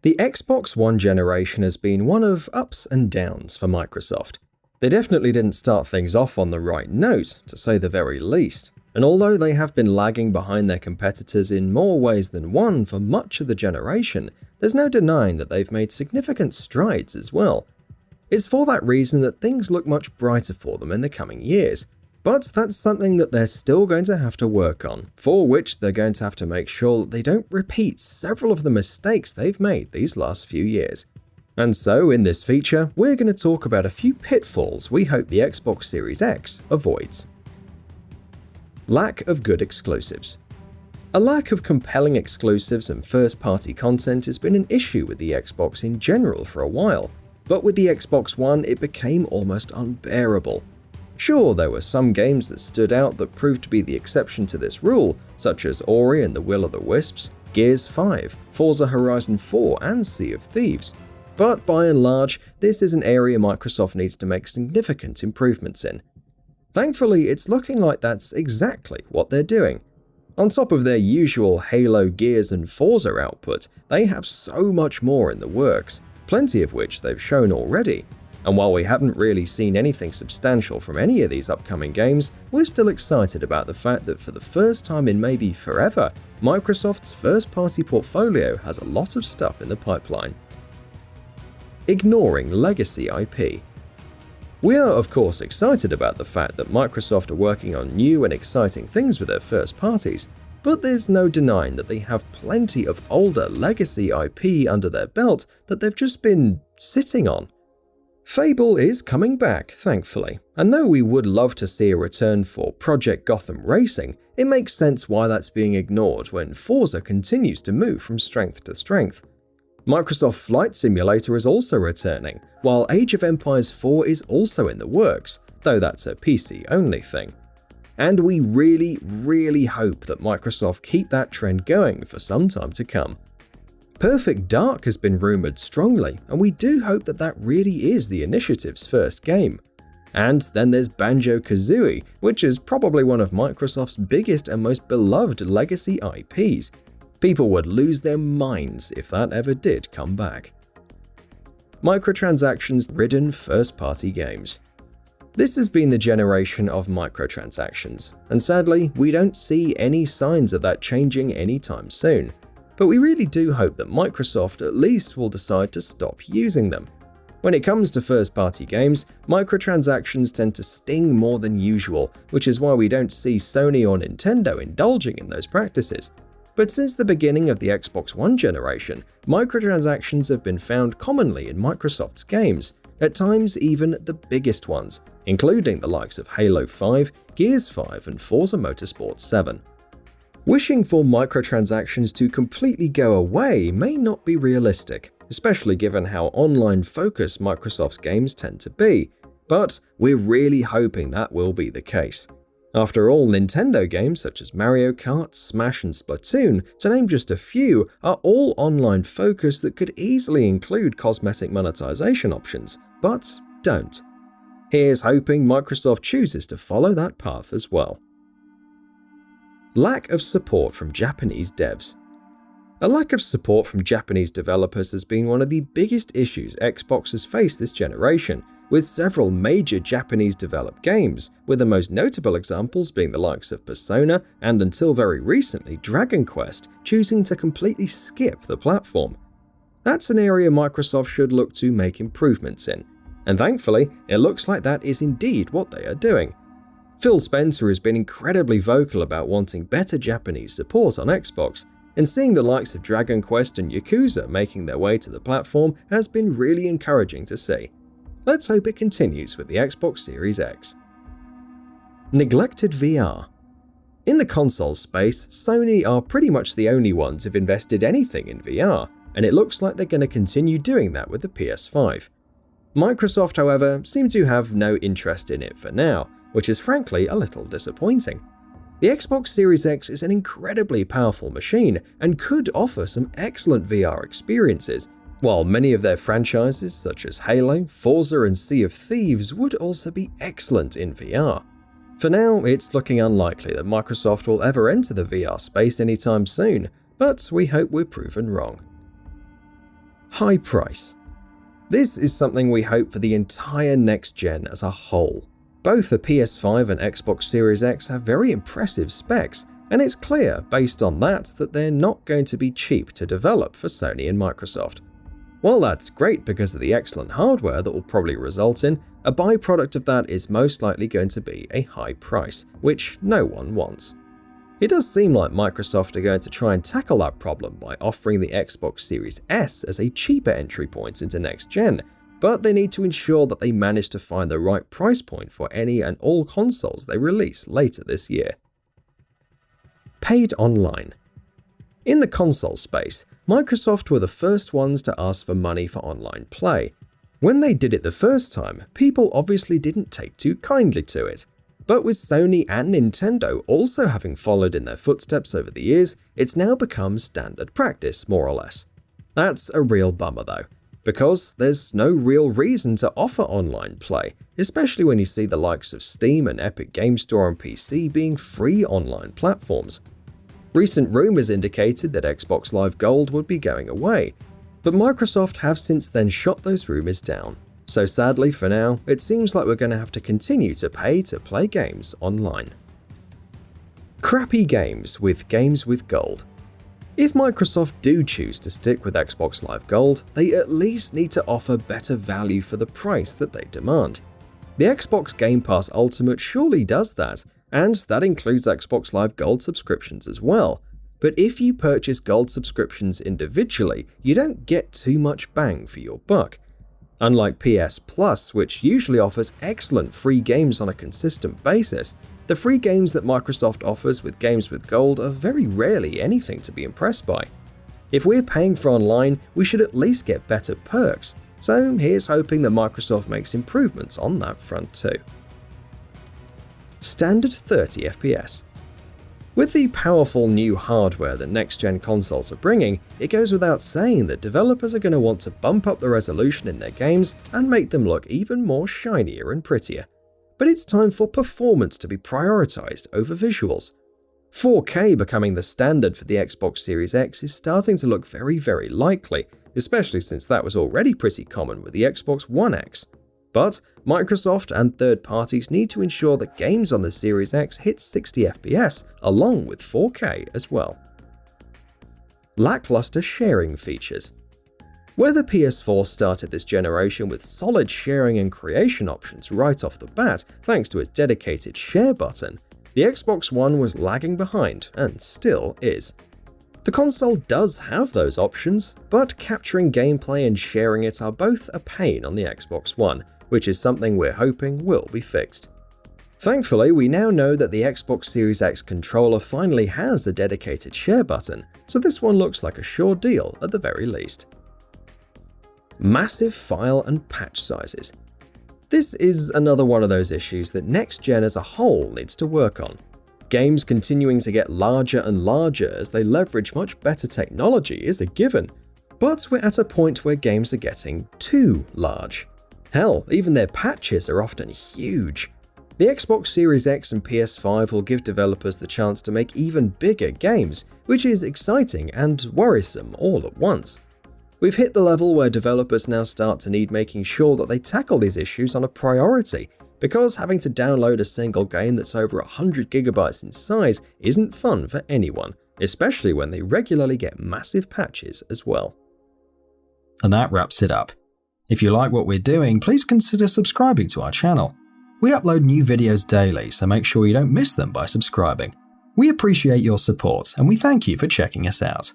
The Xbox One generation has been one of ups and downs for Microsoft. They definitely didn't start things off on the right note, to say the very least, and although they have been lagging behind their competitors in more ways than one for much of the generation, there's no denying that they've made significant strides as well. It's for that reason that things look much brighter for them in the coming years. But that's something that they're still going to have to work on, for which they're going to have to make sure that they don't repeat several of the mistakes they've made these last few years. And so, in this feature, we're going to talk about a few pitfalls we hope the Xbox Series X avoids. Lack of good exclusives. A lack of compelling exclusives and first-party content has been an issue with the Xbox in general for a while, but with the Xbox One it became almost unbearable. Sure, there were some games that stood out that proved to be the exception to this rule, such as Ori and the Will of the Wisps, Gears 5, Forza Horizon 4, and Sea of Thieves. But by and large, this is an area Microsoft needs to make significant improvements in. Thankfully, it's looking like that's exactly what they're doing. On top of their usual Halo, Gears, and Forza output, they have so much more in the works, plenty of which they've shown already. And while we haven't really seen anything substantial from any of these upcoming games, we're still excited about the fact that for the first time in maybe forever, Microsoft's first-party portfolio has a lot of stuff in the pipeline. Ignoring legacy IP. We are of course excited about the fact that Microsoft are working on new and exciting things with their first parties, but there's no denying that they have plenty of older legacy IP under their belt that they've just been sitting on. Fable is coming back, thankfully, and though we would love to see a return for Project Gotham Racing, it makes sense why that's being ignored when Forza continues to move from strength to strength. Microsoft Flight Simulator is also returning, while Age of Empires 4 is also in the works, though that's a PC-only thing. And we really hope that Microsoft keep that trend going for some time to come. Perfect Dark has been rumoured strongly, and we do hope that that really is the initiative's first game. And then there's Banjo-Kazooie, which is probably one of Microsoft's biggest and most beloved legacy IPs. People would lose their minds if that ever did come back. Microtransactions-ridden first-party games. This has been the generation of microtransactions, and sadly, we don't see any signs of that changing anytime soon. But we really do hope that Microsoft at least will decide to stop using them. When it comes to first-party games, microtransactions tend to sting more than usual, which is why we don't see Sony or Nintendo indulging in those practices. But since the beginning of the Xbox One generation, microtransactions have been found commonly in Microsoft's games, at times even the biggest ones, including the likes of Halo 5, Gears 5, and Forza Motorsport 7. Wishing for microtransactions to completely go away may not be realistic, especially given how online-focused Microsoft's games tend to be, but we're really hoping that will be the case. After all, Nintendo games such as Mario Kart, Smash, and Splatoon, to name just a few, are all online-focused that could easily include cosmetic monetization options, but don't. Here's hoping Microsoft chooses to follow that path as well. Lack of support from Japanese devs. A lack of support from Japanese developers has been one of the biggest issues Xbox has faced this generation, with several major Japanese-developed games, with the most notable examples being the likes of Persona and until very recently Dragon Quest, choosing to completely skip the platform. That's an area Microsoft should look to make improvements in, and thankfully, it looks like that is indeed what they are doing. Phil Spencer has been incredibly vocal about wanting better Japanese support on Xbox, and seeing the likes of Dragon Quest and Yakuza making their way to the platform has been really encouraging to see. Let's hope it continues with the Xbox Series X. Neglected VR. In the console space, Sony are pretty much the only ones who've invested anything in VR, and it looks like they're going to continue doing that with the PS5. Microsoft, however, seem to have no interest in it for now, which is frankly a little disappointing. The Xbox Series X is an incredibly powerful machine and could offer some excellent VR experiences, while many of their franchises such as Halo, Forza, and Sea of Thieves would also be excellent in VR. For now, it's looking unlikely that Microsoft will ever enter the VR space anytime soon, but we hope we're proven wrong. High price. This is something we hope for the entire next gen as a whole. Both the PS5 and Xbox Series X have very impressive specs, and it's clear based on that they're not going to be cheap to develop for Sony and Microsoft. While that's great because of the excellent hardware that will probably result in, a byproduct of that is most likely going to be a high price, which no one wants. It does seem like Microsoft are going to try and tackle that problem by offering the Xbox Series S as a cheaper entry point into next gen, but they need to ensure that they manage to find the right price point for any and all consoles they release later this year. Paid online. In the console space, Microsoft were the first ones to ask for money for online play. When they did it the first time, people obviously didn't take too kindly to it. But with Sony and Nintendo also having followed in their footsteps over the years, it's now become standard practice, more or less. That's a real bummer though, because there's no real reason to offer online play, especially when you see the likes of Steam and Epic Games Store on PC being free online platforms. Recent rumors indicated that Xbox Live Gold would be going away, but Microsoft have since then shot those rumors down. So sadly for now, it seems like we're going to have to continue to pay to play games online. Crappy games with Gold. If Microsoft do choose to stick with Xbox Live Gold, they at least need to offer better value for the price that they demand. The Xbox Game Pass Ultimate surely does that, and that includes Xbox Live Gold subscriptions as well. But if you purchase Gold subscriptions individually, you don't get too much bang for your buck. Unlike PS Plus, which usually offers excellent free games on a consistent basis, the free games that Microsoft offers with Games with Gold are very rarely anything to be impressed by. If we're paying for online, we should at least get better perks, so here's hoping that Microsoft makes improvements on that front too. Standard 30 FPS. With the powerful new hardware that next-gen consoles are bringing, it goes without saying that developers are going to want to bump up the resolution in their games and make them look even more shinier and prettier. But it's time for performance to be prioritized over visuals. 4K becoming the standard for the Xbox Series X is starting to look very, very likely, especially since that was already pretty common with the Xbox One X. But Microsoft and third parties need to ensure that games on the Series X hit 60 FPS along with 4K as well. Lackluster sharing features. Where the PS4 started this generation with solid sharing and creation options right off the bat thanks to its dedicated share button, the Xbox One was lagging behind and still is. The console does have those options, but capturing gameplay and sharing it are both a pain on the Xbox One, which is something we're hoping will be fixed. Thankfully, we now know that the Xbox Series X controller finally has a dedicated share button, so this one looks like a sure deal at the very least. Massive file and patch sizes. This is another one of those issues that next gen as a whole needs to work on. Games continuing to get larger and larger as they leverage much better technology is a given, but we're at a point where games are getting too large. Hell, even their patches are often huge. The Xbox Series X and PS5 will give developers the chance to make even bigger games, which is exciting and worrisome all at once. We've hit the level where developers now start to need making sure that they tackle these issues on a priority, because having to download a single game that's over 100 GB in size isn't fun for anyone, especially when they regularly get massive patches as well. And that wraps it up. If you like what we're doing, please consider subscribing to our channel. We upload new videos daily, so make sure you don't miss them by subscribing. We appreciate your support, and we thank you for checking us out.